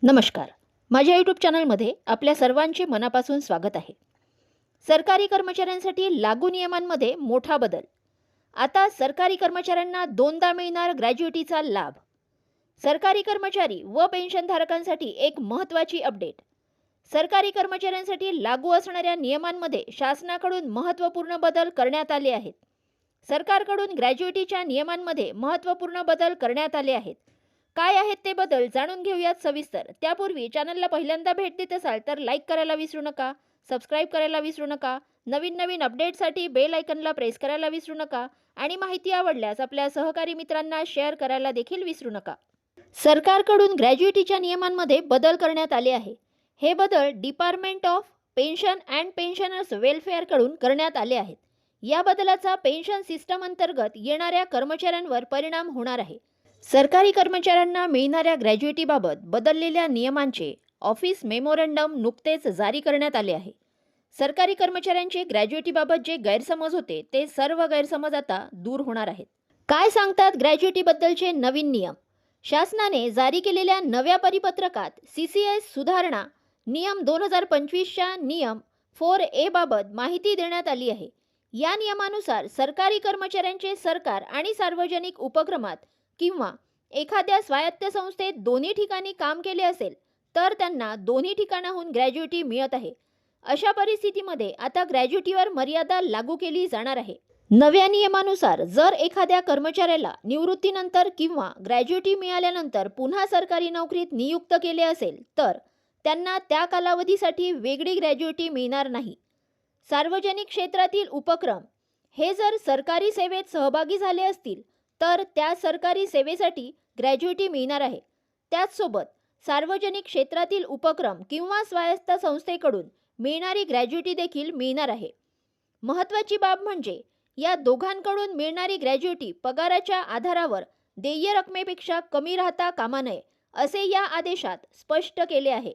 नमस्कार. माझ्या यूट्यूब चॅनलमध्ये आपल्या सर्वांचे मनापासून स्वागत आहे. सरकारी कर्मचाऱ्यांसाठी लागू नियमांमध्ये मोठा बदल. आता सरकारी कर्मचाऱ्यांना दोनदा मिळणार ग्रॅज्युइटीचा लाभ. सरकारी कर्मचारी व पेन्शनधारकांसाठी एक महत्त्वाची अपडेट. सरकारी कर्मचाऱ्यांसाठी लागू असणाऱ्या नियमांमध्ये शासनाकडून महत्त्वपूर्ण बदल करण्यात आले आहेत. सरकारकडून ग्रॅज्युइटीच्या नियमांमध्ये महत्त्वपूर्ण बदल करण्यात आले आहेत. काय आहेत ते बदल जाणून घेऊयात सविस्तर. त्यापूर्वी चॅनलला पहिल्यांदा भेट देत असाल तर लाईक करायला विसरू नका, सबस्क्राईब करायला विसरू नका, नवीन अपडेटसाठी बेल आयकनला प्रेस करायला विसरू नका आणि माहिती आवडल्यास आपल्या सहकारी मित्रांना शेअर करायला देखील विसरू नका. सरकारकडून ग्रॅज्युइटीच्या नियमांमध्ये बदल करण्यात आले आहे. हे बदल department of pension and pensioners वेलफेअरकडून करण्यात आले आहेत. या बदलाचा पेन्शन सिस्टम अंतर्गत येणाऱ्या कर्मचाऱ्यांवर परिणाम होणार आहे. सरकारी कर्मचाऱ्यांना मिळणाऱ्या ग्रॅज्युइटीबाबत बदललेल्या नियमांचे ऑफिस मेमोरंडम नुकतेच जारी करण्यात आले आहे. सरकारी कर्मचाऱ्यांचे ग्रॅज्युइटीबाबत जे गैरसमज होते ते सर्व गैरसमज आता दूर होणार आहेत. काय सांगतात ग्रॅज्युइटीबद्दलचे नवीन नियम? शासनाने जारी केलेल्या नव्या परिपत्रकात CCS सुधारणा नियम 2025च्या नियम 4A बाबत माहिती देण्यात आली आहे. या नियमानुसार सरकारी कर्मचाऱ्यांचे सरकार आणि सार्वजनिक उपक्रमात किंवा एखाद्या स्वायत्त संस्थेत दोन्ही ठिकाणी काम केले असेल तर त्यांना दोन्ही ठिकाणाहून ग्रॅज्युइटी मिळत आहे. अशा परिस्थितीमध्ये आता ग्रॅज्युइटीवर मर्यादा लागू केली जाणार आहे. नव्या नियमानुसार जर एखाद्या कर्मचाऱ्याला निवृत्तीनंतर किंवा ग्रॅज्युइटी मिळाल्यानंतर पुन्हा सरकारी नोकरीत नियुक्त केले असेल तर त्यांना त्या कालावधीसाठी वेगळी ग्रॅज्युइटी मिळणार नाही. सार्वजनिक क्षेत्रातील उपक्रम हे जर सरकारी सेवेत सहभागी झाले असतील तर त्या सरकारी सेवेसाठी ग्रॅज्युइटी मिळणार आहे. त्याचसोबत सार्वजनिक क्षेत्रातील उपक्रम किंवा स्वायत्त संस्थेकडून मिळणारी ग्रॅज्युइटी देखील मिळणार आहे. महत्त्वाची बाब म्हणजे या दोघांकडून मिळणारी ग्रॅज्युइटी पगाराच्या आधारावर देय रकमेपेक्षा कमी राहता कामा नये असे या आदेशात स्पष्ट केले आहे.